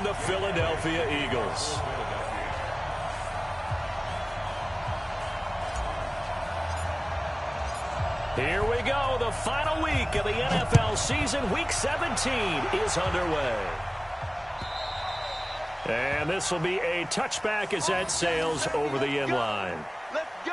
from the Philadelphia Eagles. Here we go. The final week of the NFL season. Week 17 is underway. And this will be a touchback as that sails over the end line. Let's go.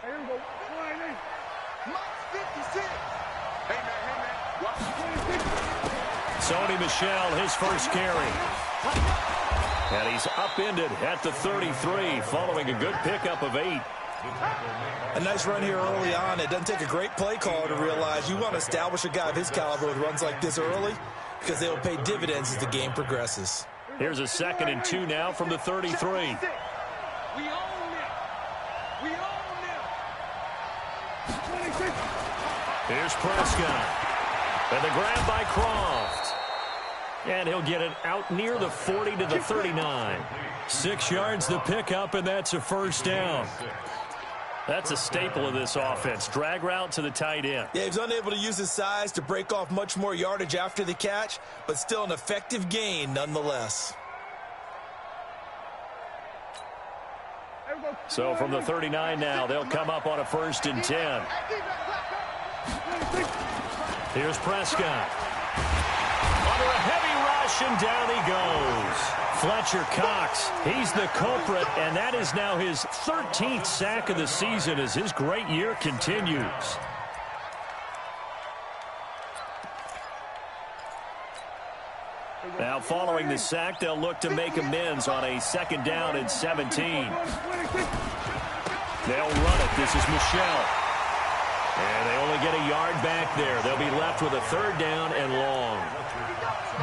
Here we go. Mike's 56. Hey, man. Watch the 26. Sony Michel, his first carry. And he's upended at the 33 following a good pickup of 8. A nice run here early on. It doesn't take a great play caller to realize you want to establish a guy of his caliber with runs like this early because they will pay dividends as the game progresses. Here's a 2nd and 2 now from the 33. We own it. We own it. Here's Prescott. And the grab by Croft. And he'll get it out near the 40 to the 39. 6 yards the pickup, and that's a first down. That's a staple of this offense. Drag route to the tight end. Yeah, he's unable to use his size to break off much more yardage after the catch, but still an effective gain nonetheless. So from the 39 now, they'll come up on a 1st and 10. Here's Prescott. Under a heavy rush, and down he goes. Fletcher Cox, he's the culprit, and that is now his 13th sack of the season as his great year continues. Now following the sack, they'll look to make amends on a 2nd down and 17. They'll run it. This is Michel. And they only get a yard back there. They'll be left with a 3rd down and long.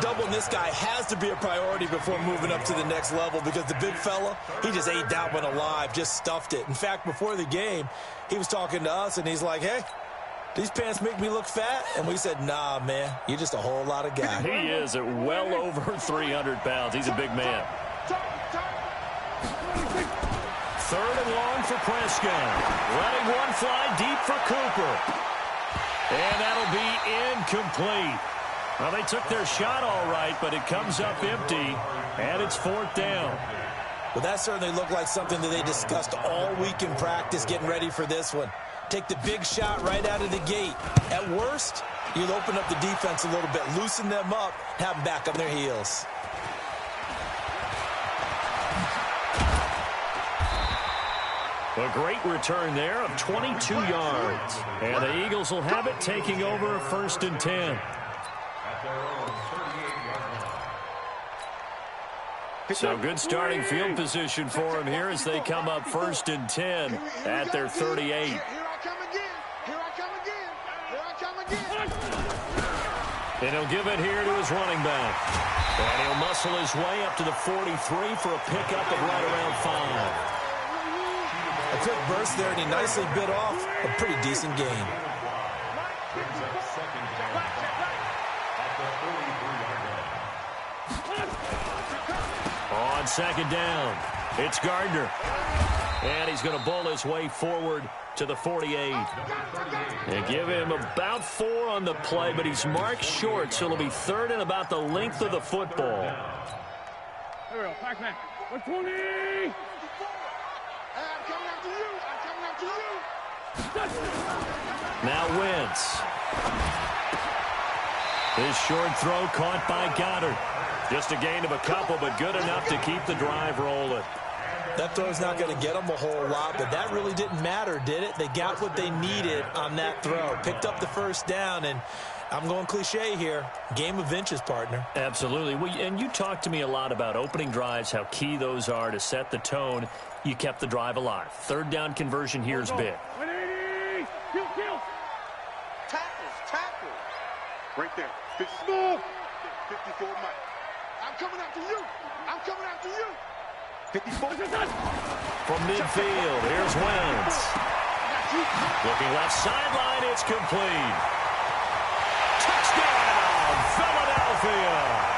Doubling this guy has to be a priority before moving up to the next level because the big fella, he just ate that one alive, just stuffed it. In fact, before the game, he was talking to us, and he's like, hey, these pants make me look fat? And we said, nah, man, you're just a whole lot of guy. He is at well over 300 pounds. He's a big man. 3rd and long for Prescott. Letting one fly deep for Cooper. And that'll be incomplete. Well, they took their shot all right, but it comes up empty, and it's 4th down. Well, that certainly looked like something that they discussed all week in practice getting ready for this one. Take the big shot right out of the gate. At worst, you'll open up the defense a little bit, loosen them up, have them back on their heels. A great return there of 22 yards. And the Eagles will have it, taking over a 1st and 10. So good starting field position for him here as they come up 1st and 10 at their 38. Here I come again. Here I come again. Here I come again. And he'll give it here to his running back. And he'll muscle his way up to the 43 for a pickup of right around 5. A quick burst there, and he nicely bit off a pretty decent gain. On 2nd down, it's Gardner. And he's going to bowl his way forward to the 48. They give him about 4 on the play, but he's marked short, so it'll be 3rd and about the length of the football. There we go. Pac-Man. 120. I'm coming after you. I'm coming after you. Now Wentz. His short throw caught by Goddard. Just a gain of a couple, but good enough to keep the drive rolling. That throw's not going to get them a whole lot, but that really didn't matter, did it? They got what they needed on that throw. Picked up the 1st down, and I'm going cliche here. Game of inches, partner. Absolutely. Well, and you talked to me a lot about opening drives, how key those are to set the tone. You kept the drive alive. 3rd down conversion here is big. 180. Kill. Tackles. Right there. 54 Mike. I'm coming after you. I'm coming after you. 54. From midfield, here's Wentz. Looking left sideline, it's complete. Touchdown, Philadelphia.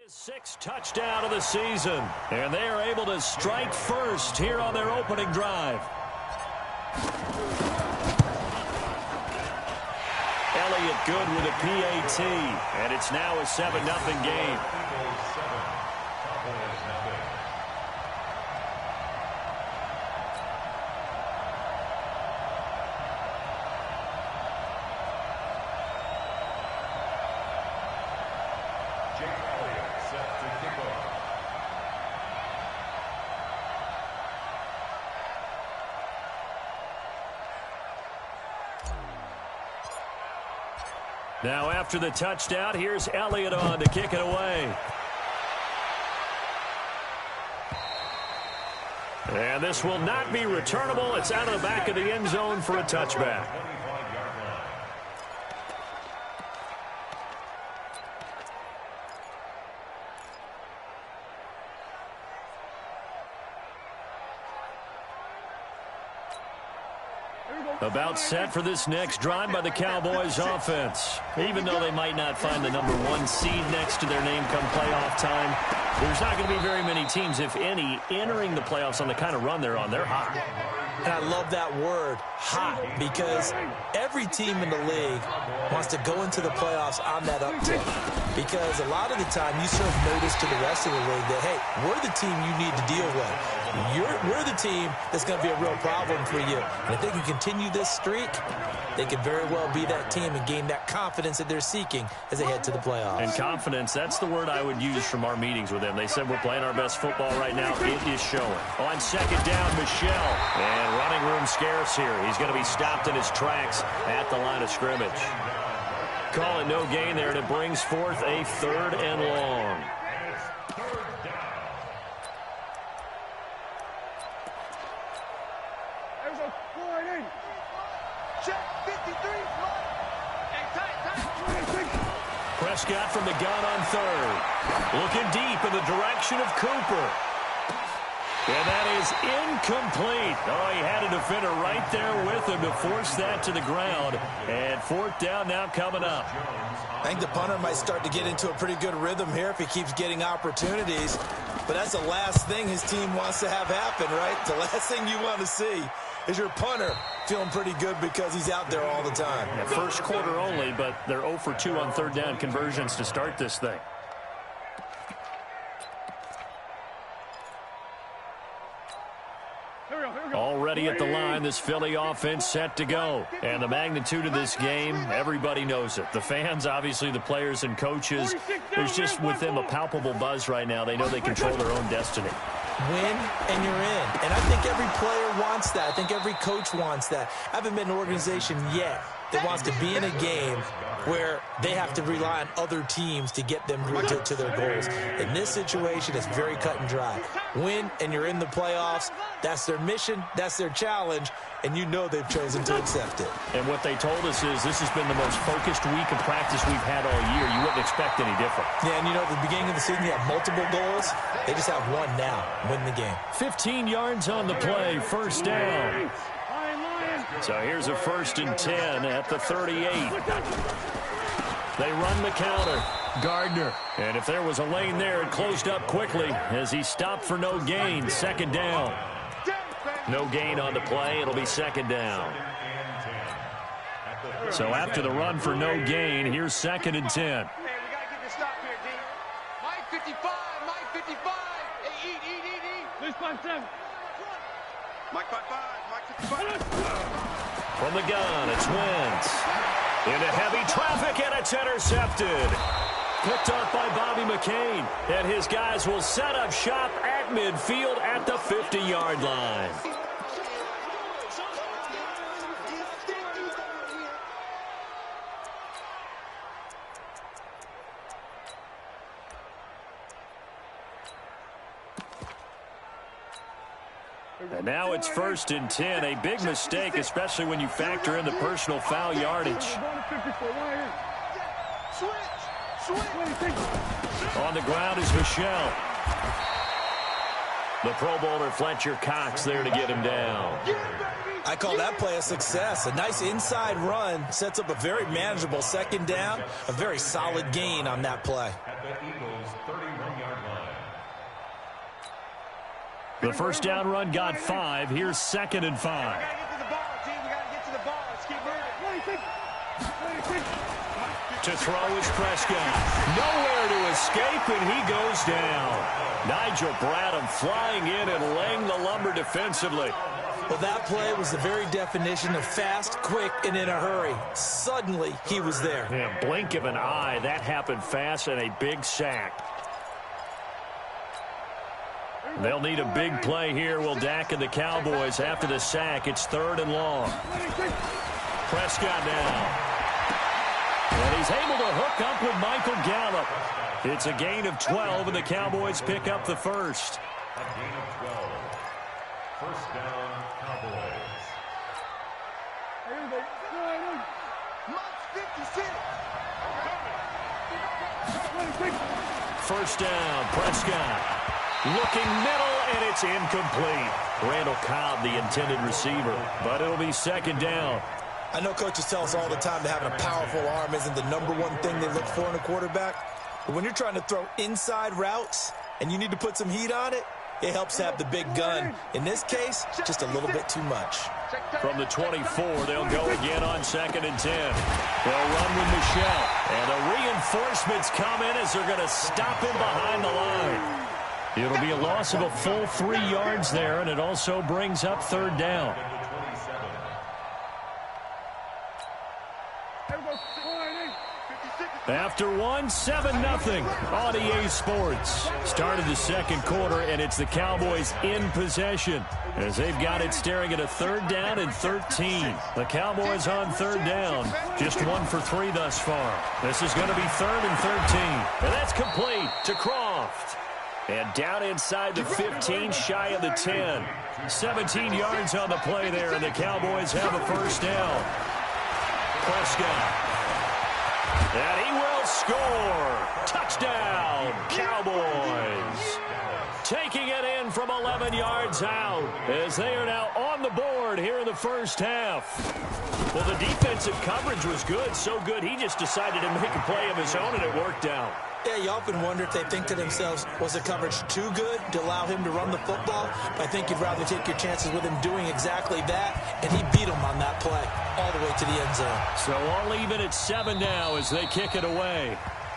Sixth touchdown of the season, and they are able to strike first here on their opening drive. Elliott good with a PAT, and it's now a 7-0 game. Now after the touchdown, here's Elliott on to kick it away. And this will not be returnable. It's out of the back of the end zone for a touchback. About set for this next drive by the Cowboys offense. Even though they might not find the #1 seed next to their name come playoff time, there's not going to be very many teams, if any, entering the playoffs on the kind of run they're on. They're hot. And I love that word, hot, because every team in the league wants to go into the playoffs on that uptick. Because a lot of the time you serve notice to the rest of the league that, hey, we're the team you need to deal with. We're the team that's going to be a real problem for you. And if they can continue this streak, they could very well be that team and gain that confidence that they're seeking as they head to the playoffs. And confidence, that's the word I would use from our meetings with them. They said we're playing our best football right now. It is showing. On second down, Michel. And running room scarce here. He's going to be stopped in his tracks at the line of scrimmage. Call it no gain there, and it brings forth a 3rd and long. Prescott from the gun on 3rd. Looking deep in the direction of Cooper. And that is incomplete. Oh, he had a defender right there with him to force that to the ground. And 4th down now coming up. I think the punter might start to get into a pretty good rhythm here if he keeps getting opportunities. But that's the last thing his team wants to have happen, right? The last thing you want to see is your punter feeling pretty good because he's out there all the time. Yeah, first quarter only, but they're 0 for 2 on 3rd down conversions to start this thing. Already at the line, this Philly offense set to go. And the magnitude of this game, everybody knows it. The fans, obviously the players and coaches, there's just with them a palpable buzz right now. They know they control their own destiny. Win and you're in. And I think every player wants that. I think every coach wants that. I haven't been in an organization yet that wants to be in a game where they have to rely on other teams to get them to their goals. In this situation, it's very cut and dry. Win and you're in the playoffs. That's their mission. That's their challenge. And you know they've chosen to accept it. And what they told us is this has been the most focused week of practice we've had all year. You wouldn't expect any different. Yeah, and you know, at the beginning of the season, you have multiple goals. They just have one now. Win the game. 15 yards on the play. 1st down. So here's a 1st and 10 at the 38. They run the counter. Gardner. And if there was a lane there, it closed up quickly as he stopped for no gain. 2nd down. No gain on the play. It'll be 2nd down. So after the run for no gain, here's 2nd and 10. Hey, we got to get this stop here, D. Mike 55, Mike 55. Hey, eat. This 5-7. Mike 55, Mike 55. From the gun, it's Wentz. Into heavy traffic, and it's intercepted. Picked up by Bobby McCain. And his guys will set up shop at midfield at the 50-yard line. And now it's 1st and 10. A big mistake, especially when you factor in the personal foul yardage. On the ground is Michel. The Pro Bowler Fletcher Cox there to get him down. I call that play a success. A nice inside run sets up a very manageable second down, a very solid gain on that play. The first down run got 5. Here's 2nd and 5. We got to get to the ball, team. We got to get to the ball. Let's keep moving. To throw is Prescott. Nowhere to escape, and he goes down. Nigel Bradham flying in and laying the lumber defensively. Well, that play was the very definition of fast, quick, and in a hurry. Suddenly, he was there. Yeah, blink of an eye. That happened fast and a big sack. They'll need a big play here. Will Dak and the Cowboys after the sack. It's 3rd and long. Prescott now. And he's able to hook up with Michael Gallup. It's a gain of 12, and the Cowboys pick up the first. A gain of 12. First down, Cowboys. First down, Prescott. Looking middle, and it's incomplete. Randall Cobb, the intended receiver, but it'll be 2nd down. I know coaches tell us all the time that having a powerful arm isn't the #1 thing they look for in a quarterback. But when you're trying to throw inside routes and you need to put some heat on it, it helps have the big gun. In this case, just a little bit too much. From the 24, they'll go again on 2nd and 10. They'll run with Michelle. And the reinforcements come in as they're going to stop him behind the line. It'll be a loss of a full 3 yards there, and it also brings up 3rd down. After 1, 7-0 on EA Sports. Started the second quarter, and it's the Cowboys in possession as they've got it staring at a 3rd down and 13. The Cowboys on 3rd down, just 1 for 3 thus far. This is going to be 3rd and 13, and that's complete to Croft. And down inside the 15, shy of the 10. 17 yards on the play there, and the Cowboys have a first down. Prescott. And he will score. Touchdown, Cowboys. Taking it in from 11 yards out as they are now on the board here in the first half. Well, the defensive coverage was good, so good he just decided to make a play of his own, and it worked out. Yeah, you often wonder if they think to themselves, was the coverage too good to allow him to run the football? I think you'd rather take your chances with him doing exactly that, and he beat him on that play all the way to the end zone. So all even at 7 now as they kick it away.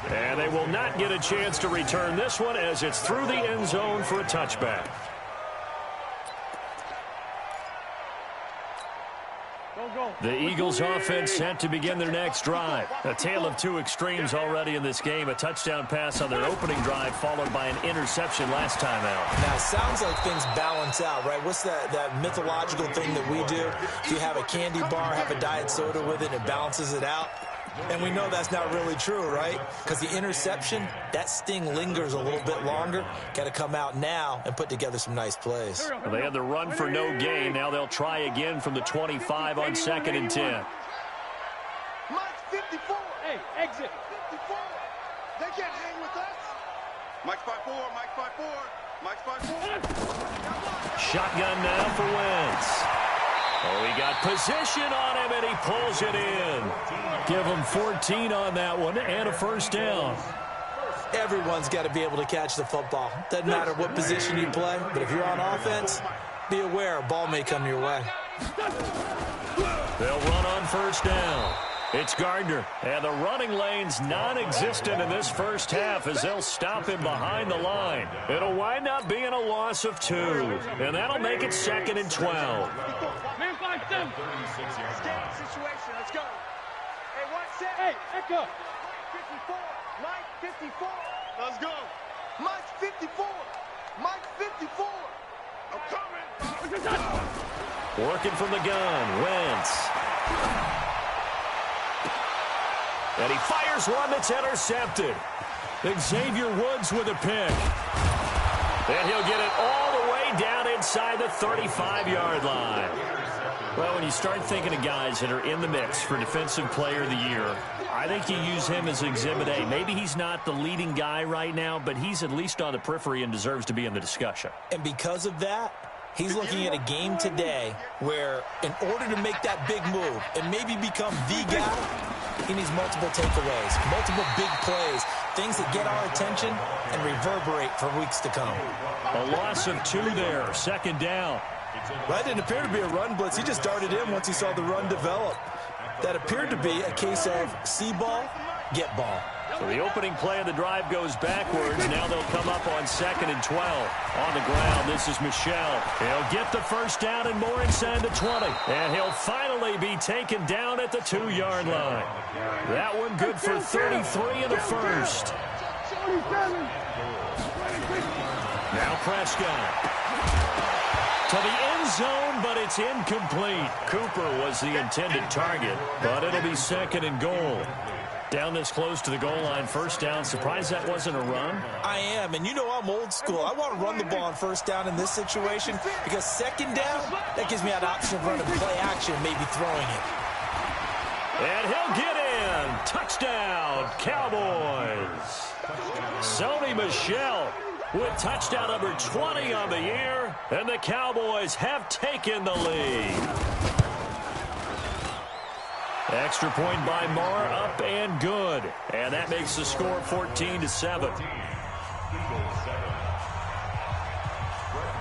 And they will not get a chance to return this one as it's through the end zone for a touchback. The Eagles offense set to begin their next drive. A tale of 2 extremes already in this game. A touchdown pass on their opening drive followed by an interception last time out. Now, it sounds like things balance out, right? What's that mythological thing that we do? If you have a candy bar, have a diet soda with it, it balances it out. And we know that's not really true, right? Because the interception, that sting lingers a little bit longer. Got to come out now and put together some nice plays. Well, they had the run for no gain. Now they'll try again from the 25 on 2nd and 10. Mike 54. Hey, exit. 54. They can't hang with us. Mike 54. Mike 54. Mike 54. Shotgun now for Wentz. Oh, he got position on him, and he pulls it in. Give him 14 on that one, and a first down. Everyone's got to be able to catch the football. Doesn't matter what position you play, but if you're on offense, be aware a ball may come your way. They'll run on first down. It's Gardner, and the running lane's non-existent in this first half as they'll stop him behind the line. It'll wind up being a loss of 2, and that'll make it 2nd and 12. Man, 5-7. Situation. Let's go. Hey, watch that. Hey, echo. 54. Mike 54. Let's go. Mike 54. Mike 54. I'm coming. Working from the gun, Wentz. And he fires one that's intercepted. Xavier Woods with a pick. And he'll get it all the way down inside the 35-yard line. Well, when you start thinking of guys that are in the mix for Defensive Player of the Year, I think you use him as Exhibit A. Maybe he's not the leading guy right now, but he's at least on the periphery and deserves to be in the discussion. And because of that, he's looking at a game today where in order to make that big move and maybe become the guy, he needs multiple takeaways, multiple big plays, things that get our attention and reverberate for weeks to come. A loss of 2 there, 2nd down. That didn't appear to be a run blitz. He just darted in once he saw the run develop. That appeared to be a case of see ball, get ball. So the opening play of the drive goes backwards. Now they'll come up on 2nd and 12. On the ground, this is Michel. He'll get the first down and more inside the 20. And he'll finally be taken down at the 2-yard line. That one good for 33 in the first. Now Prescott. To the end zone, but it's incomplete. Cooper was the intended target, but it'll be 2nd and goal. Down this close to the goal line, first down. Surprised that wasn't a run? I am, and you know I'm old school. I want to run the ball on first down in this situation because 2nd down, that gives me that option of running play action, maybe throwing it. And he'll get in. Touchdown, Cowboys. Sony Michel with touchdown number 20 on the year, and the Cowboys have taken the lead. Extra point by Marr, up and good. And that makes the score 14-7.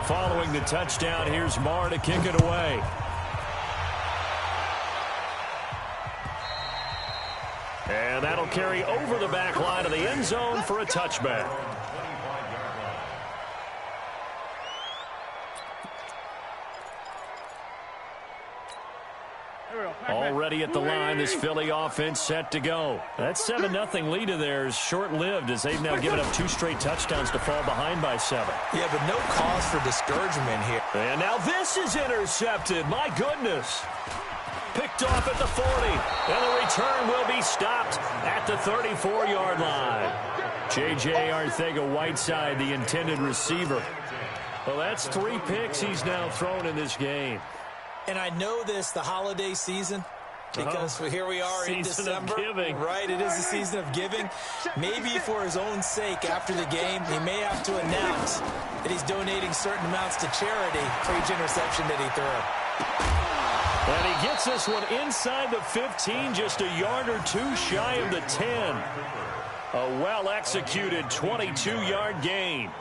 Following the touchdown, here's Marr to kick it away. And that'll carry over the back line of the end zone for a touchback. Already at the line, this Philly offense set to go. That 7-0 lead of theirs short-lived as they've now given up 2 straight touchdowns to fall behind by 7. Yeah, but no cause for discouragement here. And now this is intercepted. My goodness. Picked off at the 40. And the return will be stopped at the 34-yard line. J.J. Arcega-Whiteside, the intended receiver. Well, that's 3 picks he's now thrown in this game. And I know this, the holiday season, because here we are in December. Of giving. Right, it is the season of giving. Maybe for his own sake, after the game, he may have to announce that he's donating certain amounts to charity for each interception that he threw. And he gets this one inside the 15, just a yard or 2 shy of the 10. A well-executed 22-yard gain.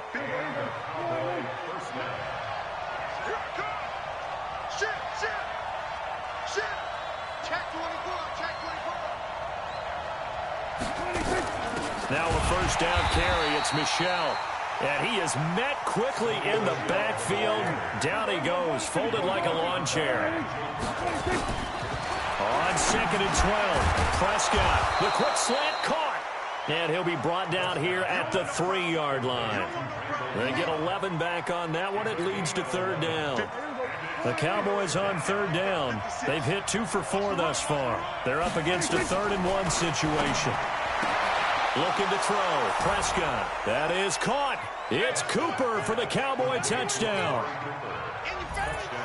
Now a first down carry. It's Michel. And he is met quickly in the backfield. Down he goes, folded like a lawn chair. On 2nd and 12, Prescott, the quick slant caught. And he'll be brought down here at the 3-yard line. They get 11 back on that one. It leads to 3rd down. The Cowboys on 3rd down. They've hit 2 for 4 thus far. They're up against a 3rd and 1 situation. Looking to throw. Prescott. That is caught. It's Cooper for the Cowboy touchdown.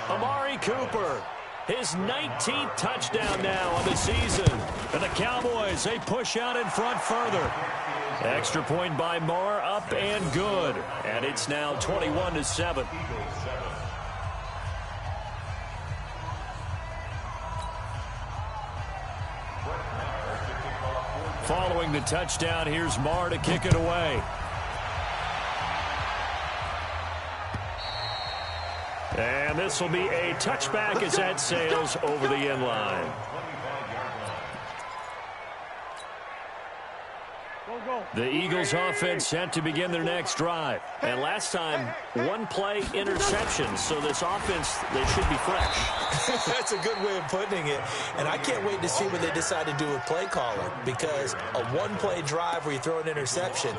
Amari Cooper. His 19th touchdown now on the season. And the Cowboys, they push out in front further. Extra point by Marr, up and good. And it's now 21-7. Following the touchdown, here's Marr to kick it away. And this will be a touchback as that sails over the end line. The Eagles offense set to begin their next drive. And last time, 1-play interception. So this offense, they should be fresh. That's a good way of putting it. And I can't wait to see what they decide to do with play calling. Because a 1-play drive where you throw an interception,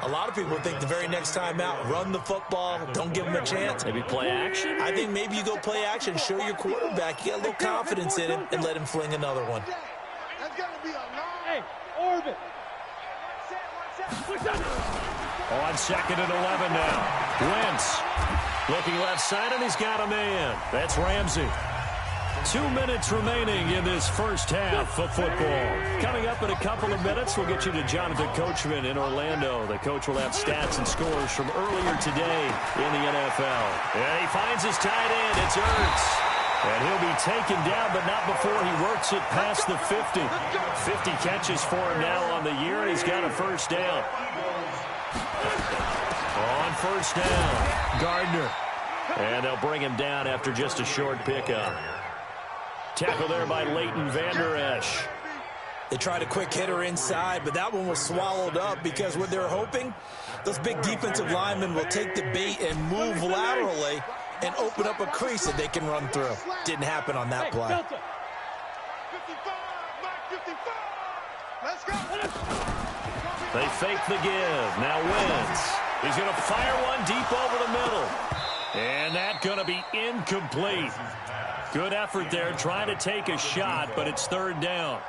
a lot of people think the very next time out, run the football, don't give them a chance. Maybe play action? I think maybe you go play action, show your quarterback, you get a little confidence in him, and let him fling another one. That's got to be a long. Hey, orbit. On 2nd and 11 now. Wentz looking left side, and he's got a man. That's Ramsey. 2 minutes remaining in this first half of football. Coming up in a couple of minutes, we'll get you to Jonathan Coachman in Orlando. The coach will have stats and scores from earlier today in the NFL. And he finds his tight end. It's Ertz. And he'll be taken down, but not before he works it past the 50. 50 catches for him now on the year, and he's got a first down. On first down, Gardner. And they'll bring him down after just a short pickup. Tackle there by Leighton Vander Esch. They tried a quick hitter inside, but that one was swallowed up because what they're hoping, those big defensive linemen will take the bait and move laterally and open up a crease that they can run through. Didn't happen on that play. 55, Mike 55. Let's go. They fake the give. Now Wentz. He's going to fire one deep over the middle. And that's going to be incomplete. Good effort there trying to take a shot, but it's third down.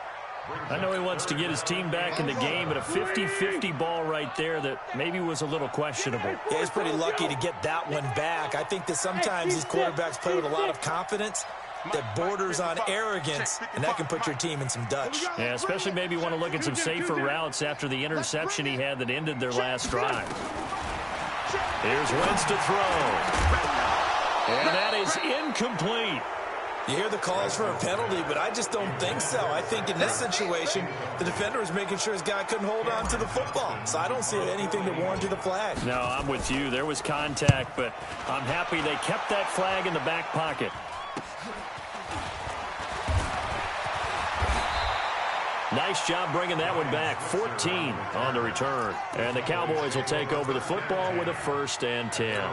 I know he wants to get his team back in the game, but a 50-50 ball right there that maybe was a little questionable. Yeah, he's pretty lucky to get that one back. I think that sometimes these quarterbacks play with a lot of confidence that borders on arrogance, and that can put your team in some Dutch. Yeah, especially maybe want to look at some safer routes after the interception he had that ended their last drive. Here's Wentz to throw. And that is incomplete. You hear the calls for a penalty, but I just don't think so. I think in this situation, the defender was making sure his guy couldn't hold on to the football. So I don't see anything that warranted the flag. No, I'm with you. There was contact, but I'm happy they kept that flag in the back pocket. Nice job bringing that one back. 14 on the return. And the Cowboys will take over the football with a 1st and 10.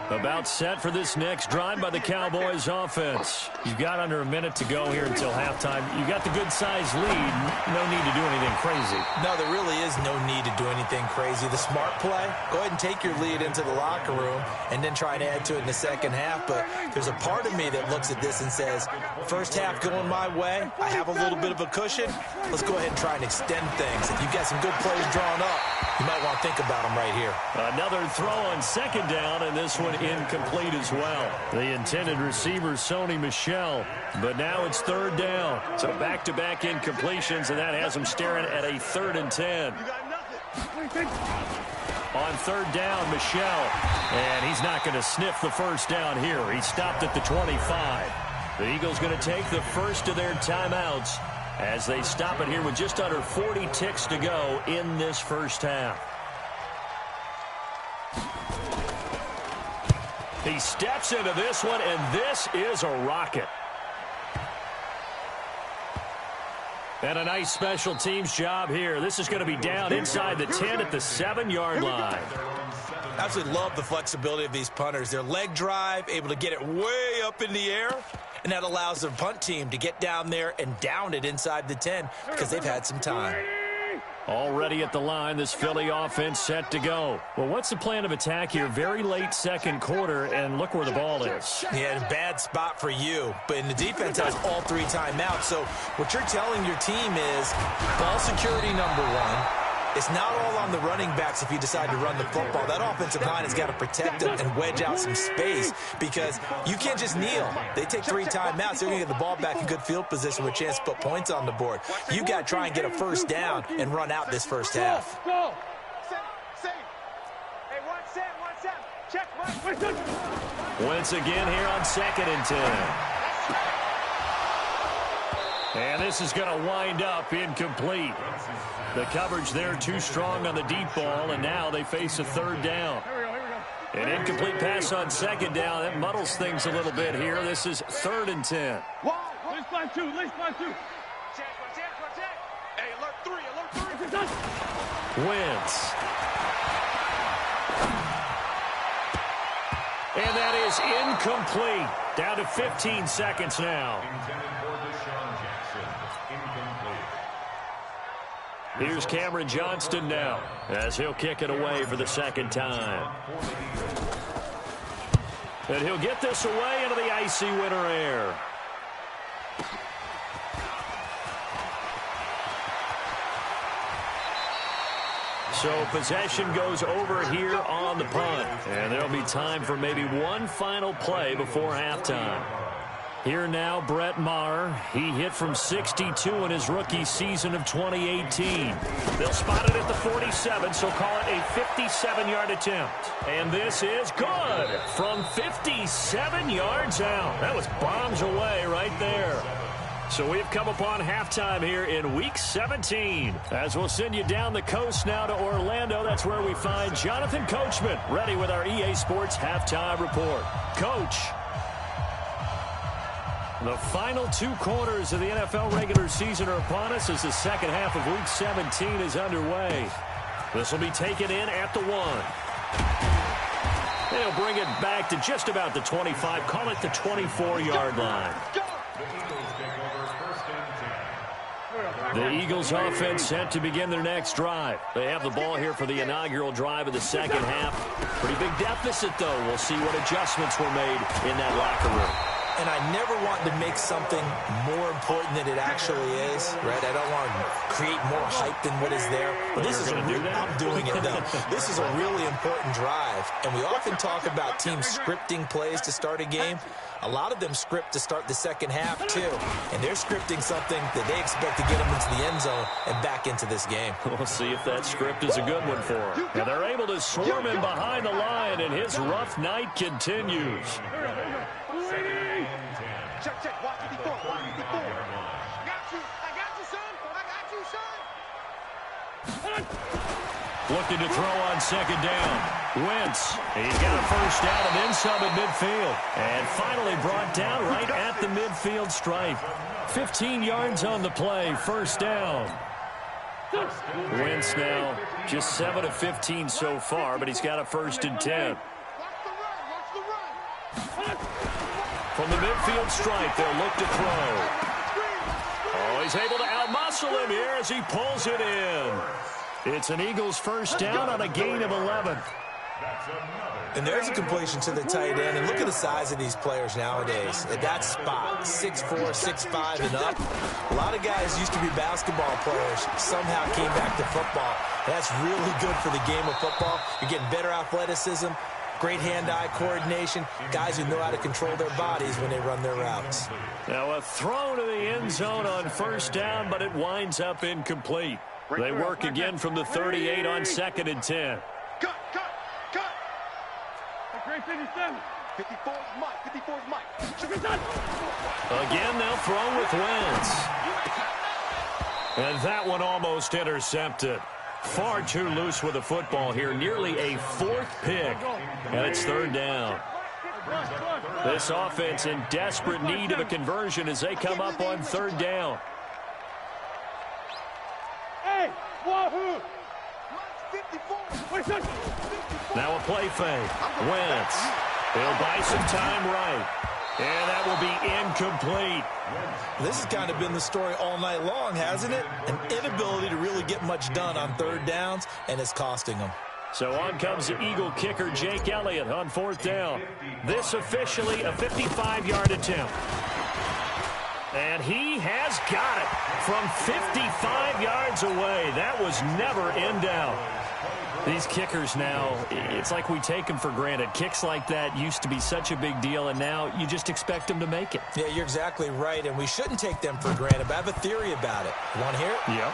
About set for this next drive by the Cowboys offense. You've got under a minute to go here until halftime. You've got the good-sized lead. No need to do anything crazy. No, there really is no need to do anything crazy. The smart play, go ahead and take your lead into the locker room and then try and add to it in the second half. But there's a part of me that looks at this and says, first half going my way, I have a little bit of a cushion. Let's go ahead and try and extend things. If you've got some good plays drawn up, you might want to think about them right here. Another throw on second down, and this one incomplete as well. The intended receiver, Sony Michel, but now it's third down. So back-to-back incompletions, and that has them staring at a 3rd and 10. On third down, Michel, and he's not going to sniff the first down here. He stopped at the 25. The Eagles going to take the first of their timeouts as they stop it here with just under 40 ticks to go in this first half. He steps into this one, and this is a rocket. And a nice special teams job here. This is going to be down inside the 10 at the 7-yard line. I absolutely love the flexibility of these punters. Their leg drive, able to get it way up in the air, and that allows the punt team to get down there and down it inside the 10 because they've had some time. Already at the line, this Philly offense set to go. Well, what's the plan of attack here? Very late second quarter, and look where the ball is. Yeah, a bad spot for you, but the defense has all 3 timeouts. So what you're telling your team is ball security number 1. It's not all on the running backs if you decide to run the football. That offensive line has got to protect them and wedge out some space because you can't just kneel. They take 3 timeouts. They're going to get the ball back in good field position with a chance to put points on the board. You got to try and get a first down and run out this first half. Go. Set. Hey, one set. Check, Mike. Wentz again here on 2nd and 10. And this is going to wind up incomplete. The coverage there too strong on the deep ball, and now they face a 3rd down. Here we go. An incomplete pass on 2nd down. That muddles things a little bit here. This is 3rd and 10. Least five two. Check. Hey, alert 3. Wentz. And that is incomplete. Down to 15 seconds now. Here's Cameron Johnston now as he'll kick it away for the 2nd time. And he'll get this away into the icy winter air. So possession goes over here on the punt. And there'll be time for maybe one final play before halftime. Here now, Brett Maher. He hit from 62 in his rookie season of 2018. They'll spot it at the 47, so call it a 57-yard attempt. And this is good from 57 yards out. That was bombs away right there. So we've come upon halftime here in Week 17. As we'll send you down the coast now to Orlando, that's where we find Jonathan Coachman ready with our EA Sports Halftime Report. Coach. The final 2 quarters of the NFL regular season are upon us as the second half of Week 17 is underway. This will be taken in at the 1. They'll bring it back to just about the 25, call it the 24-yard line. The Eagles offense set to begin their next drive. They have the ball here for the inaugural drive of the second half. Pretty big deficit, though. We'll see what adjustments were made in that locker room. And I never want to make something more important than it actually is, right? I don't want to create more hype than what is there. But this is I'm doing it, though. This is a really important drive. And we often talk about teams scripting plays to start a game. A lot of them script to start the second half, too. And they're scripting something that they expect to get them into the end zone and back into this game. We'll see if that script is a good one for them. And they're able to swarm him behind the line, and his rough night continues. Check. Watch it before. I got you, son. Looking to throw on second down. Wentz. He's got a first down and then some at midfield. And finally brought down right at the midfield stripe. 15 yards on the play. First down. Wentz now just 7 of 15 so far, but he's got a 1st and 10. Watch the run. From the midfield stripe, they'll look to throw. Oh, he's able to outmuscle him here as he pulls it in. It's an Eagles first down on a gain of 11. And there's a completion to the tight end. And look at the size of these players nowadays. At that spot, 6'4", 6'5", and up. A lot of guys used to be basketball players, somehow came back to football. And that's really good for the game of football. You're getting better athleticism, great hand-eye coordination, guys who know how to control their bodies when they run their routes. Now a throw to the end zone on first down, but it winds up incomplete. They work again from the 38 on 2nd and 10. Cut. Great 57. 54's Mike. Again, they'll throw with Wentz. And that one almost intercepted. Far too loose with the football here. Nearly a 4th pick. And it's 3rd down. This offense in desperate need of a conversion as they come up on 3rd down. Hey, wahoo! Now a play fake. Wentz. He'll buy some time right. And that will be incomplete. This has kind of been the story all night long, hasn't it? An inability to really get much done on 3rd downs, and it's costing them. So on comes the Eagle kicker, Jake Elliott, on 4th down. This officially a 55-yard attempt. And he has got it from 55 yards away. That was never in doubt. These kickers now, it's like we take them for granted. Kicks like that used to be such a big deal, and now you just expect them to make it. Yeah, you're exactly right, and we shouldn't take them for granted, but I have a theory about it. You want to hear it? Yeah.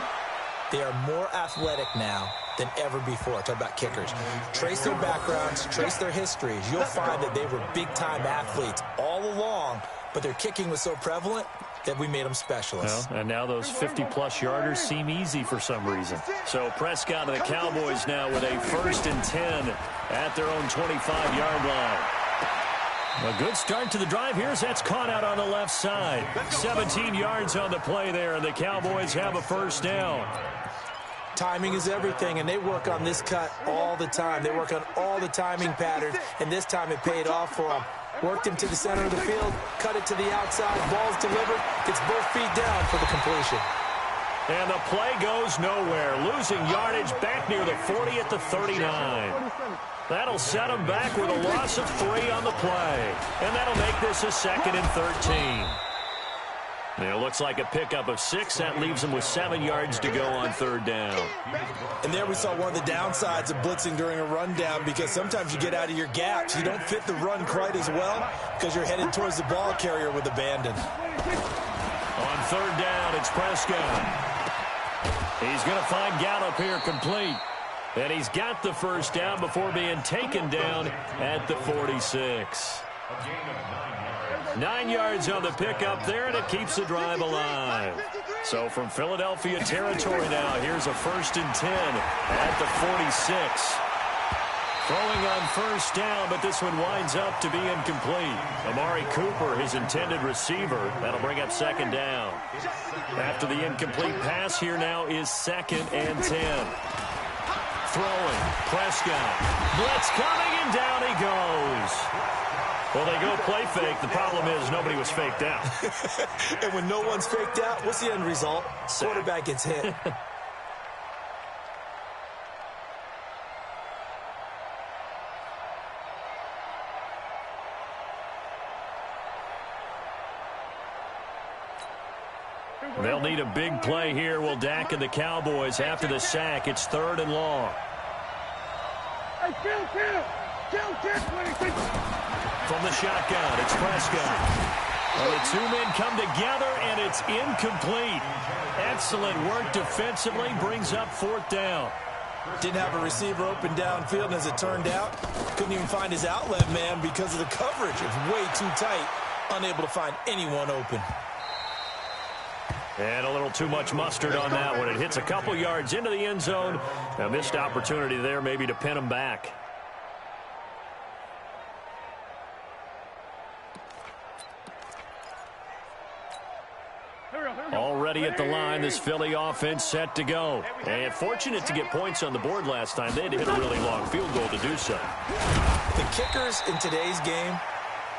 They are more athletic now than ever before. Talk about kickers. Trace their backgrounds, trace their histories. You'll find that they were big-time athletes all along, but their kicking was so prevalent that we made them specialists. Well, and now those 50-plus yarders seem easy for some reason. So Prescott and the Cowboys now with a 1st and 10 at their own 25-yard line. A good start to the drive here as that's caught out on the left side. 17 yards on the play there, and the Cowboys have a 1st down. Timing is everything, and they work on this cut all the time. They work on all the timing patterns, and this time it paid off for them. Worked him to the center of the field, cut it to the outside, ball's delivered, gets both feet down for the completion. And the play goes nowhere, losing yardage back near the 40 at the 39. That'll set him back with a loss of 3 on the play. And that'll make this a 2nd and 13. It looks like a pickup of 6. That leaves him with 7 yards to go on third down. And there we saw one of the downsides of blitzing during a rundown, because sometimes you get out of your gaps. You don't fit the run quite as well because you're headed towards the ball carrier with abandon. On third down, it's Prescott. He's going to find Gallup here complete. And he's got the first down before being taken down at the 46. 9 yards on the pickup there, and it keeps the drive alive. So from Philadelphia territory now, here's a 1st and 10 at the 46. Throwing on first down, but this one winds up to be incomplete. Amari Cooper, his intended receiver. That'll bring up 2nd down. After the incomplete pass, here now is 2nd and 10. Throwing, Prescott. Blitz coming, and down he goes. Well, they go play fake. The problem is nobody was faked out. And when no one's faked out, what's the end result? Quarterback gets hit. They'll need a big play here. Will Dak and the Cowboys after the sack. It's 3rd and long. Hey, kill. From the shotgun, it's Prescott. Well, the 2 men come together, and it's incomplete. Excellent work defensively. Brings up 4th down. Didn't have a receiver open downfield, and as it turned out, couldn't even find his outlet man because of the coverage. It's way too tight. Unable to find anyone open. And a little too much mustard on that one. It hits a couple yards into the end zone. A missed opportunity there maybe to pin him back. Already at the line, this Philly offense set to go. And fortunate to get points on the board last time. They had to hit a really long field goal to do so. The kickers in today's game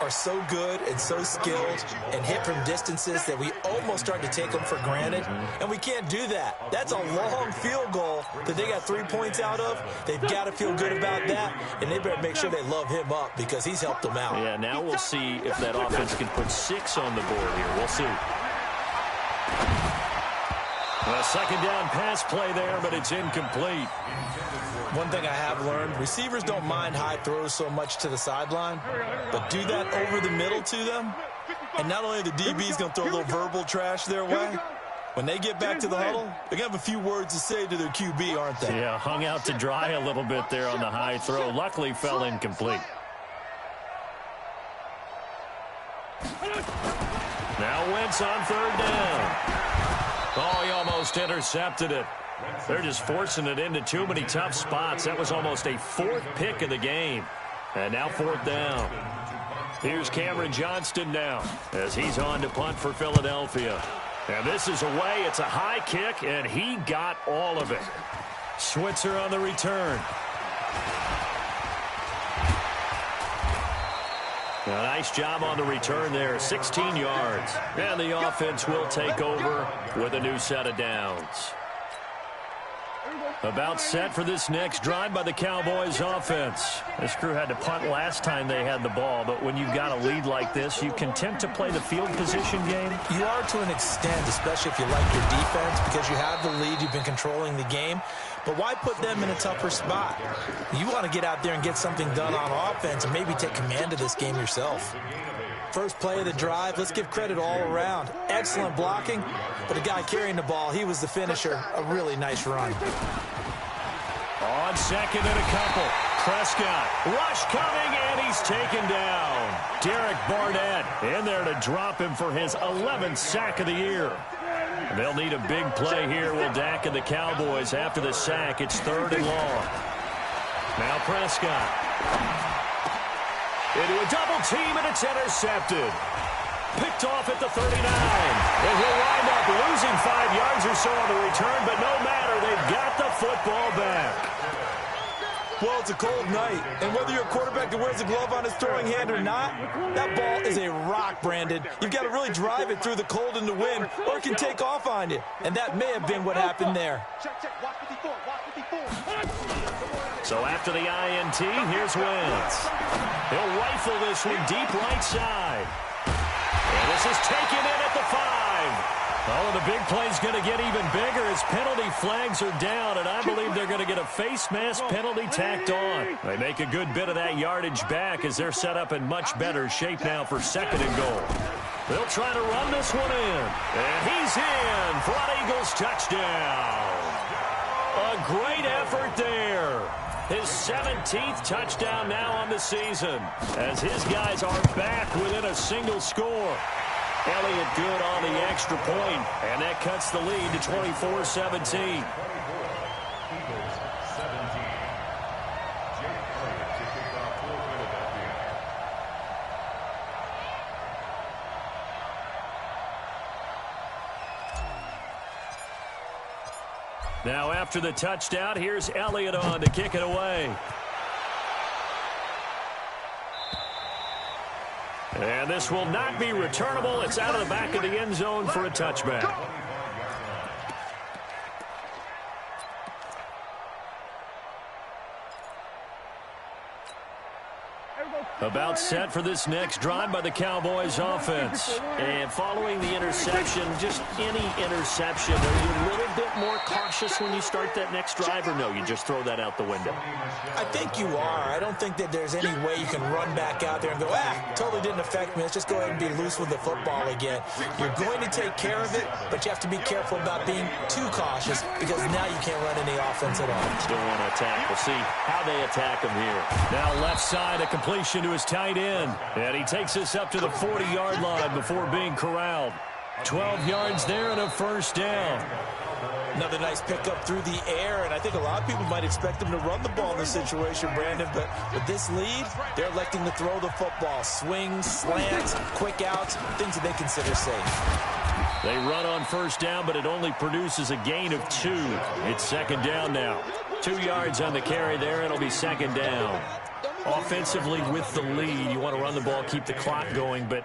are so good and so skilled and hit from distances that we almost start to take them for granted, and we can't do that. That's a long field goal that they got 3 points out of. They've got to feel good about that, and they better make sure they love him up because he's helped them out. Yeah, now we'll see if that offense can put 6 on the board here. We'll see. A 2nd down pass play there, but it's incomplete. One thing I have learned, receivers don't mind high throws so much to the sideline, but do that over the middle to them, and not only are the DBs going to throw a little verbal trash their way, when they get back to the huddle, they're going to have a few words to say to their QB, aren't they? Yeah, hung out to dry a little bit there on the high throw. Luckily fell incomplete. Now Wentz on 3rd down. Oh, he almost intercepted it. They're just forcing it into too many tough spots. That was almost a 4th pick of the game. And now 4th down. Here's Cameron Johnston now as he's on to punt for Philadelphia. And this is away. It's a high kick, and he got all of it. Switzer on the return. A nice job on the return there, 16 yards. And the offense will take over with a new set of downs. About set for this next drive by the Cowboys offense. This crew had to punt last time they had the ball, but when you've got a lead like this, you content to play the field position game? You are to an extent, especially if you like your defense, because you have the lead, you've been controlling the game. But why put them in a tougher spot? You want to get out there and get something done on offense and maybe take command of this game yourself. First play of the drive, let's give credit all around. Excellent blocking, but the guy carrying the ball, he was the finisher. A really nice run. On 2nd and a couple. Prescott, rush coming, and he's taken down. Derek Barnett in there to drop him for his 11th sack of the year. They'll need a big play here. Will Dak and the Cowboys after the sack. It's 3rd and long. Now Prescott. Into a double team, and it's intercepted. Picked off at the 39. And he'll wind up losing 5 yards or so on the return, but no matter, they've got the football back. Well, it's a cold night, and whether you're a quarterback that wears a glove on his throwing hand or not, that ball is a rock, Brandon. You've got to really drive it through the cold and the wind, or it can take off on you. And that may have been what happened there. So after the INT, here's Wentz. He'll rifle this one deep right side. And this is taken in at the 5. Oh, the big play's going to get even bigger as penalty flags are down, and I believe they're going to get a face mask penalty tacked on. They make a good bit of that yardage back as they're set up in much better shape now for 2nd and goal. They'll try to run this one in, and he's in for an Eagles touchdown. A great effort there. His 17th touchdown now on the season as his guys are back within a single score. Elliott good on the extra point, and that cuts the lead to 24-17. Now after the touchdown, here's Elliott on to kick it away. And this will not be returnable. It's out of the back of the end zone for a touchback. About set for this next drive by the Cowboys offense. And following the interception, just any interception, are you a little bit more cautious when you start that next drive, or no, you just throw that out the window? I think you are. I don't think that there's any way you can run back out there and go, totally didn't affect me. Let's just go ahead and be loose with the football again. You're going to take care of it, but you have to be careful about being too cautious because now you can't run any offense at all. Still want to attack. We'll see how they attack him here. Now left side, a completion to his tight end. And he takes us up to the 40-yard line before being corralled. 12 yards there and a first down. Another nice pickup through the air, and I think a lot of people might expect him to run the ball in this situation, Brandon, but with this lead, they're electing to throw the football. Swings, slants, quick outs, things that they consider safe. They run on first down, but it only produces a gain of 2. It's 2nd down now. 2 yards on the carry there. It'll be 2nd down. Offensively with the lead, you want to run the ball, keep the clock going, but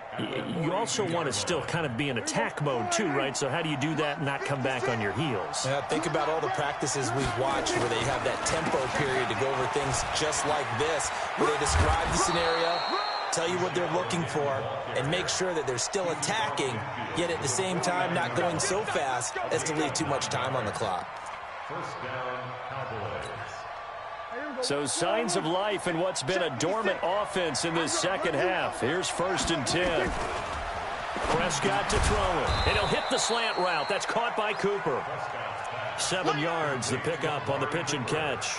you also want to still kind of be in attack mode too, right? So how do you do that and not come back on your heels? Yeah, think about all the practices we've watched where they have that tempo period to go over things just like this, where they describe the scenario, tell you what they're looking for, and make sure that they're still attacking, yet at the same time not going so fast as to leave too much time on the clock. First down, Cowboys. So signs of life in what's been a dormant offense in this second half. Here's 1st and 10. Prescott to throw it. And he'll hit the slant route. That's caught by Cooper. 7 yards, the pickup on the pitch and catch.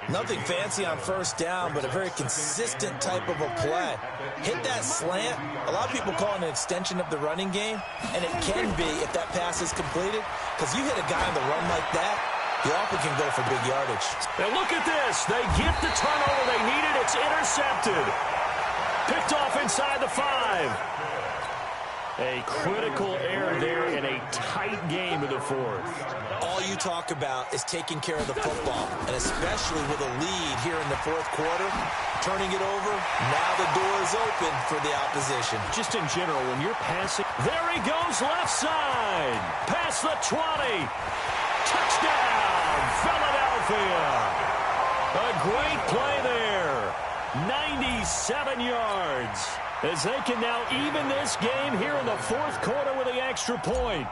Nothing fancy on first down, but a very consistent type of a play. Hit that slant. A lot of people call it an extension of the running game, and it can be if that pass is completed, because you hit a guy on the run like that, you often can go for big yardage. And look at this. They get the turnover they needed. It's intercepted. Picked off inside the 5. A critical error there in a tight game in the 4th. All you talk about is taking care of the football, and especially with a lead here in the 4th quarter, turning it over, now the door is open for the opposition. Just in general, when you're passing, there he goes left side. Past the 20. Touchdown, Philadelphia. A great play there. 97 yards. As they can now even this game here in the 4th quarter with the extra point.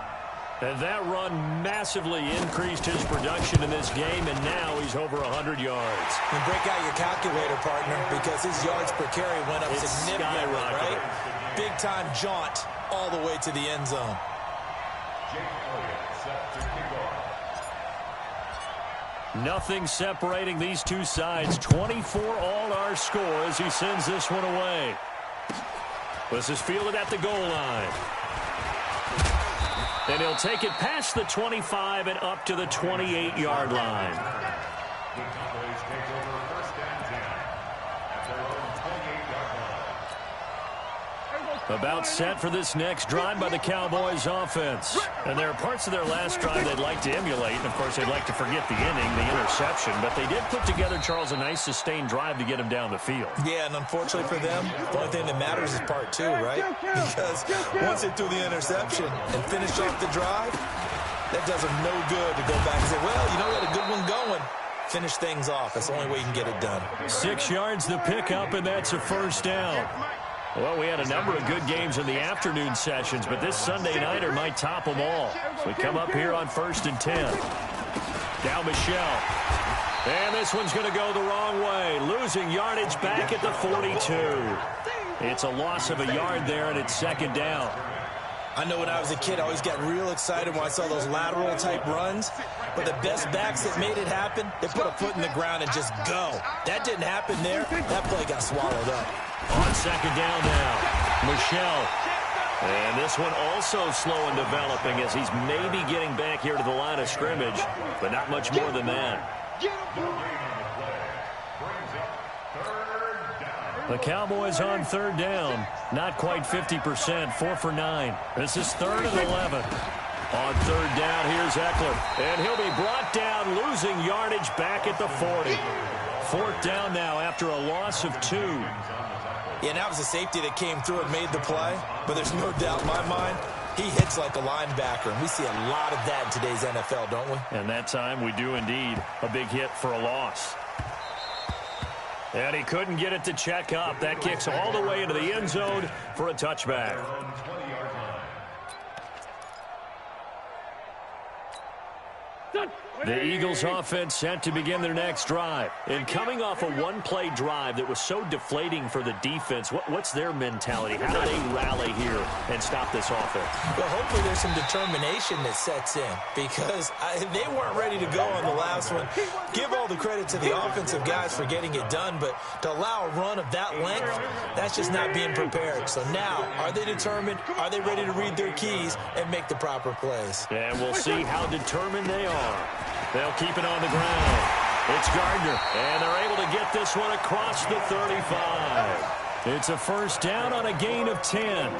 And that run massively increased his production in this game, and now he's over 100 yards. And break out your calculator, partner, because his yards per carry went up significantly, right? Big-time jaunt all the way to the end zone. Nothing separating these two sides. 24 all our score as he sends this one away. This is fielded at the goal line. And he'll take it past the 25 and up to the 28-yard line. The Cowboys take over 1st and 10 at their own 28-yard line. About set for this next drive by the Cowboys offense. And there are parts of their last drive they'd like to emulate. And, of course, they'd like to forget the inning, the interception. But they did put together, Charles, a nice sustained drive to get him down the field. Yeah, and unfortunately for them, the only thing that matters is part 2, right? Because once they threw the interception and finished off the drive, that does them no good to go back and say, well, you know, we had a good one going. Finish things off. That's the only way you can get it done. 6 yards the pickup, and that's a first down. Well, we had a number of good games in the afternoon sessions, but this Sunday nighter might top them all. So we come up here on 1st and 10. Now Michelle. And this one's going to go the wrong way. Losing yardage back at the 42. It's a loss of a yard there, and it's 2nd down. I know when I was a kid, I always got real excited when I saw those lateral-type runs. But the best backs that made it happen, they put a foot in the ground and just go. That didn't happen there. That play got swallowed up. On 2nd down now, Michelle. And this one also slow in developing as he's maybe getting back here to the line of scrimmage, but not much more than that. The Cowboys on 3rd down. Not quite 50%, 4 for 9. This is 3rd and 11. On 3rd down, here's Eckler. And he'll be brought down, losing yardage back at the 40. 4th down now after a loss of 2. Yeah, and that was a safety that came through and made the play. But there's no doubt in my mind, he hits like a linebacker. And we see a lot of that in today's NFL, don't we? And that time we do indeed. A big hit for a loss. And he couldn't get it to check up. That kicks all the way into the end zone for a touchback. The Eagles offense set to begin their next drive. And coming off a one-play drive that was so deflating for the defense, what's their mentality? How do they rally here and stop this offense? Well, hopefully there's some determination that sets in because they weren't ready to go on the last one. Give all the credit to the offensive guys for getting it done, but to allow a run of that length, that's just not being prepared. So now, are they determined? Are they ready to read their keys and make the proper plays? And we'll see how determined they are. They'll keep it on the ground. It's Gardner, and they're able to get this one across the 35. It's a 1st down on a gain of 10.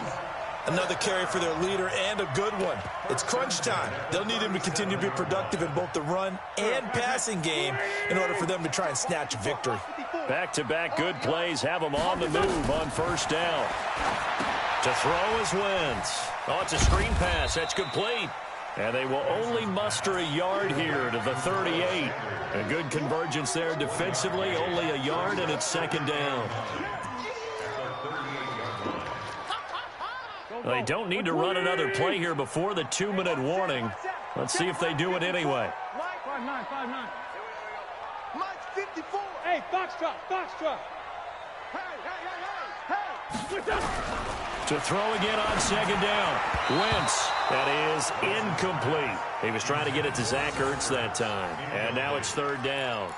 Another carry for their leader and a good one. It's crunch time. They'll need him to continue to be productive in both the run and passing game in order for them to try and snatch victory. Back-to-back good plays have them on the move on 1st down. To throw is Wentz. Oh, it's a screen pass. That's complete. And they will only muster a yard here to the 38. A good convergence there defensively, only a yard, and it's 2nd down. They don't need to run another play here before the 2-minute warning. Let's see if they do it anyway. 5-9. Mike 54. Hey, Foxtrot. Hey. To throw again on 2nd down. Wentz. That is incomplete. He was trying to get it to Zach Ertz that time. And now it's 3rd down.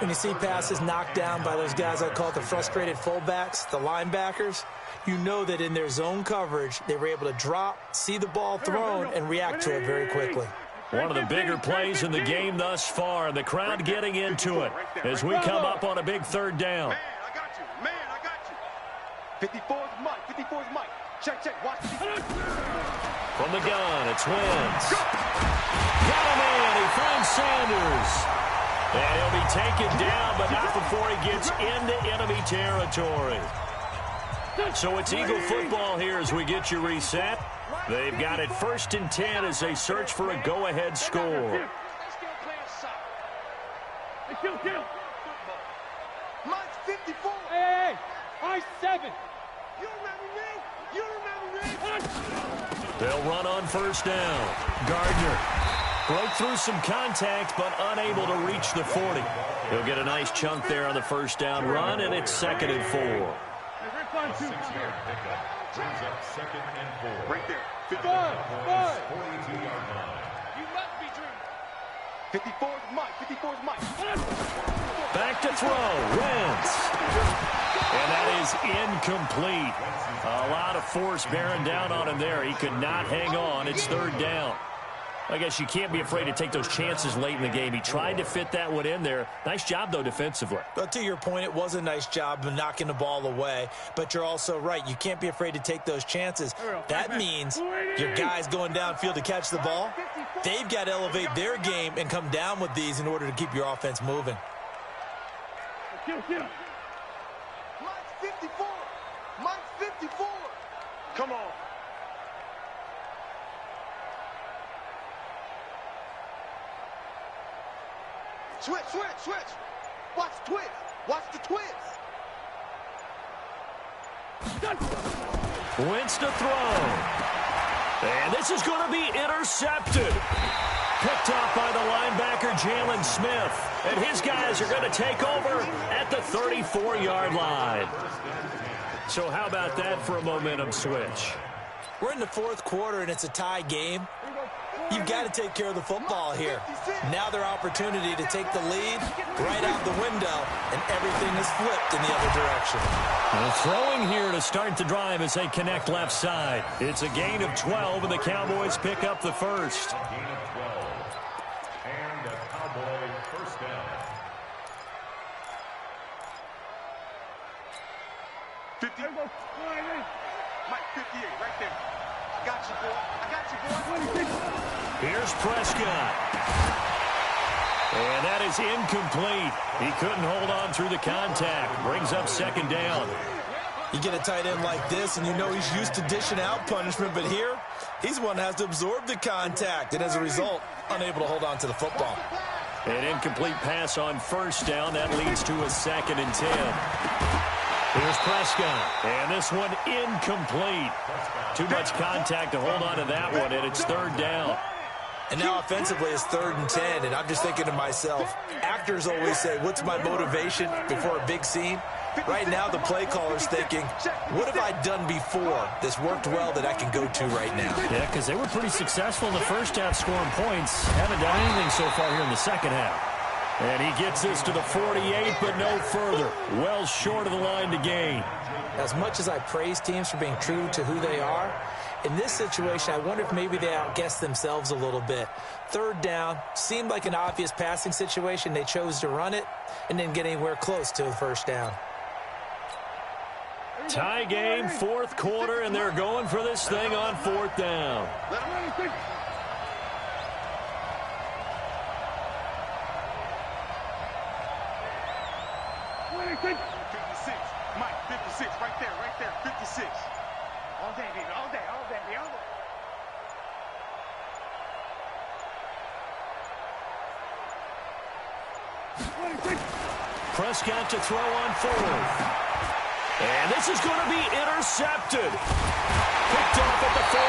When you see passes knocked down by those guys I call the frustrated fullbacks, the linebackers, you know that in their zone coverage, they were able to drop, see the ball thrown, and react to it very quickly. One of the bigger plays in the game thus far, and the crowd getting into it as we come up on a big 3rd down. Man, I got you. 54's Mike. Check. Watch. From the gun, it's Wentz. Got him in. He finds Sanders. And he'll be taken down, but not before he gets into enemy territory. So it's Eagle football here as we get you reset. They've got it 1st and 10 as they search for a go-ahead score. Mike's 54. Hey, I-7. You remember me? They'll run on 1st down. Gardner broke through some contact, but unable to reach the 40. He'll get a nice chunk there on the 1st down run, and it's 2nd and 4. Brings up 2nd and 4. Right there. 42-yard line. You must be dreaming. 54's Mike. Back to throw. Wentz. And that is incomplete. A lot of force bearing down on him there. He could not hang on. It's 3rd down. I guess you can't be afraid to take those chances late in the game. He tried to fit that one in there. Nice job, though, defensively. But to your point, it was a nice job of knocking the ball away. But you're also right. You can't be afraid to take those chances. That means your guys going downfield to catch the ball, they've got to elevate their game and come down with these in order to keep your offense moving. Kill. Mike's 54. Come on. Switch. Watch the twist. Wins to throw. And this is going to be intercepted. Picked off by the linebacker, Jalen Smith. And his guys are going to take over at the 34-yard line. So how about that for a momentum switch? We're in the fourth quarter, and it's a tie game. You've got to take care of the football here. Now their opportunity to take the lead right out the window, and everything is flipped in the other direction. The throwing here to start the drive as they connect left side. It's a gain of 12, and the Cowboys pick up the first. Gain of 12. And a Cowboy first down. 50. Mike, 58, right there. I got you, boy. I got you, boy. Here's Prescott. And that is incomplete. He couldn't hold on through the contact. Brings up second down. You get a tight end like this, and you know he's used to dishing out punishment, but here, he's one that has to absorb the contact, and as a result, unable to hold on to the football. An incomplete pass on first down. That leads to a 2nd and 10. Here's Prescott, and this one incomplete. Too much contact to hold on to that one, and it's 3rd down. And now offensively it's 3rd and 10, and I'm just thinking to myself, actors always say, what's my motivation before a big scene? Right now the play caller's thinking, what have I done before that's worked well that I can go to right now? Yeah, because they were pretty successful in the first half scoring points. Haven't done anything so far here in the second half. And he gets this to the 48, but no further. Well short of the line to gain. As much as I praise teams for being true to who they are, in this situation, I wonder if maybe they outguessed themselves a little bit. 3rd down, seemed like an obvious passing situation. They chose to run it and didn't get anywhere close to the first down. Tie game, 4th quarter, and they're going for this thing on 4th down. 56. Mike, 56. Right there. 56. All day, baby. All day. Prescott to throw on 4th. And this is going to be intercepted. Picked off at the 40.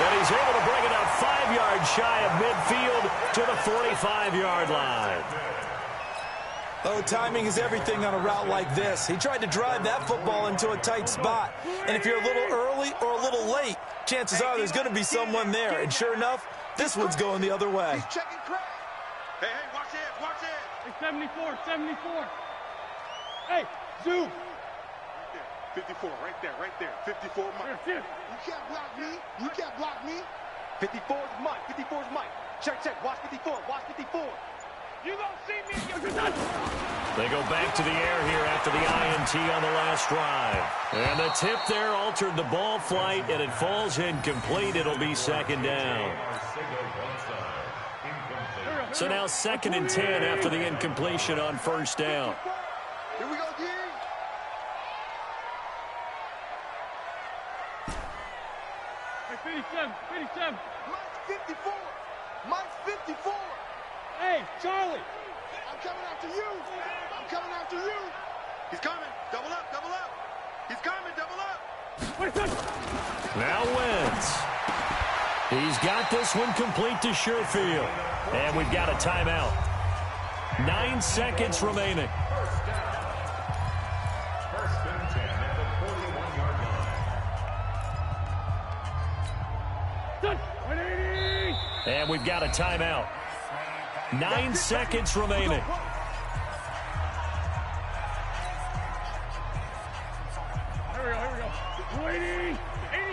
And he's able to bring it up 5 yards shy of midfield to the 45-yard line. Oh, timing is everything on a route like this. He tried to drive that football into a tight spot. And if you're a little early or a little late, chances are there's going to be someone there. And sure enough, this one's going the other way. He's checking crack. Hey, watch it. Hey, 74. Hey, zoom. 54, right there. 54, Mike. Here. You can't block me. 54 is Mike. Check. Watch 54. You don't see me. They go back to the air here after the INT on the last drive. And the tip there altered the ball flight, and it falls incomplete. It'll be 2nd down. So now 2nd and 10 after the incompletion on 1st down. Here we go, Gary. Hey, 57. Mike's 54. Hey, Charlie. I'm coming after you. He's coming. Double up. He's coming. Double up. Now Wentz. He's got this one complete to Sherfield. And we've got a timeout. 9 seconds remaining. First and 10 at the 41-yard line. And we've got a timeout. 9 seconds remaining.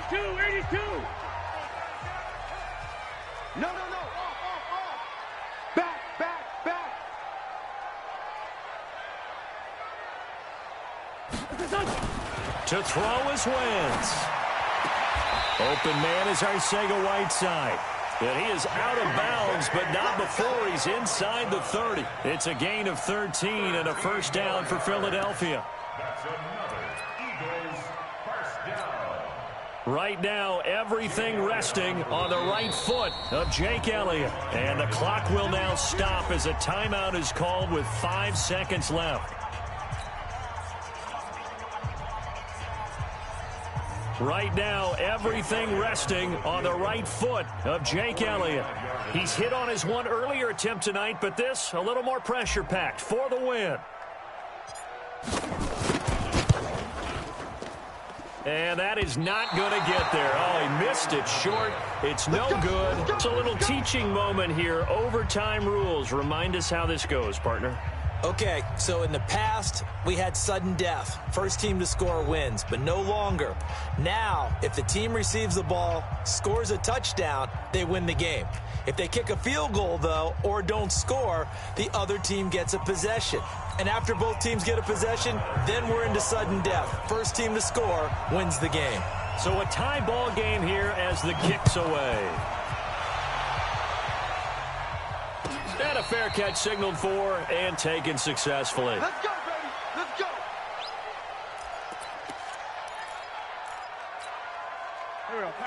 Here we go. 82. No. Off. Back. To throw is Wentz. Open man is Arcega-Whiteside. And he is out of bounds, but not before he's inside the 30. It's a gain of 13 and a first down for Philadelphia. That's another Eagles first down. Right now, everything resting on the right foot of Jake Elliott. And the clock will now stop as a timeout is called with 5 seconds left. Right now, everything resting on the right foot of Jake Elliott. He's hit on his one earlier attempt tonight, but this a little more pressure-packed for the win. And that is not going to get there. Oh, he missed it short. It's no good. It's a little teaching moment here. Overtime rules. Remind us how this goes, partner. Okay, so in the past, we had sudden death. First team to score wins, but no longer. Now, if the team receives the ball, scores a touchdown, they win the game. If they kick a field goal, though, or don't score, the other team gets a possession. And after both teams get a possession, then we're into sudden death. First team to score wins the game. So a tie ball game here as the kick's away. And a fair catch signaled for and taken successfully. Let's go, baby. Let's go.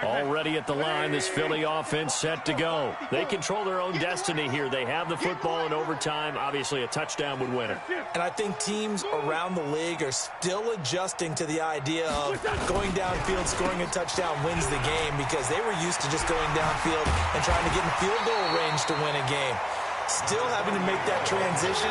Already at the line, this Philly offense set to go. They control their own destiny here. They have the football in overtime. Obviously, a touchdown would win it. And I think teams around the league are still adjusting to the idea of going downfield, scoring a touchdown wins the game, because they were used to just going downfield and trying to get in field goal range to win a game. Still having to make that transition.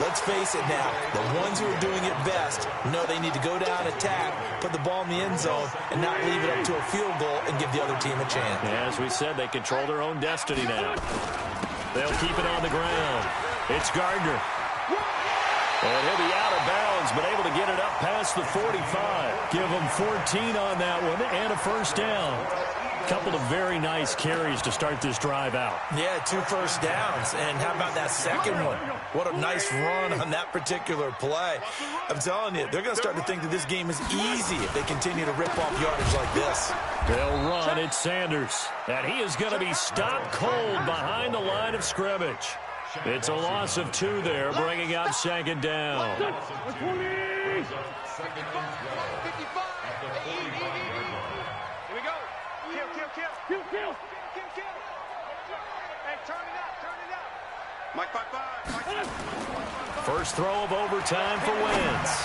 Let's face it now, the ones who are doing it best know they need to go down, attack, put the ball in the end zone, and not leave it up to a field goal and give the other team a chance. As we said, they control their own destiny now. They'll keep it on the ground. It's Gardner. And he'll be out of bounds, but able to get it up past the 45. Give them 14 on that one and a first down. Couple of very nice carries to start this drive out. Yeah, 2 first downs. And how about that second one? What a nice run on that particular play. I'm telling you, they're going to start to think that this game is easy if they continue to rip off yardage like this. They'll run. It's Sanders. And he is going to be stopped cold behind the line of scrimmage. It's a loss of 2 there, bringing up second down. Second and 12. 55. Here we go. Kill. Hey, turn it out. Mike 5-5. First throw of overtime for Wentz.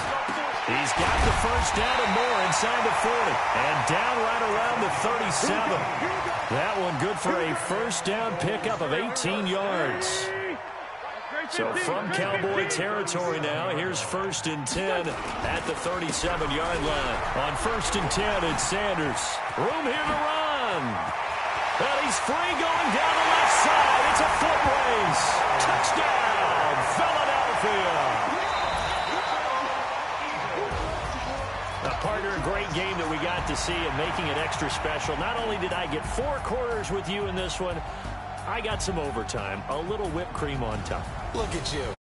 He's got the first down and more inside the 40. And down right around the 37. That one good for a first down pickup of 18 yards. So from Cowboy territory now, here's 1st and 10 at the 37-yard line. On 1st and 10, it's Sanders. Room here to run. And he's free going down the left side. It's a foot race. Touchdown, Philadelphia. A partner, a great game that we got to see and making it extra special. Not only did I get 4 quarters with you in this one, I got some overtime, a little whipped cream on top. Look at you.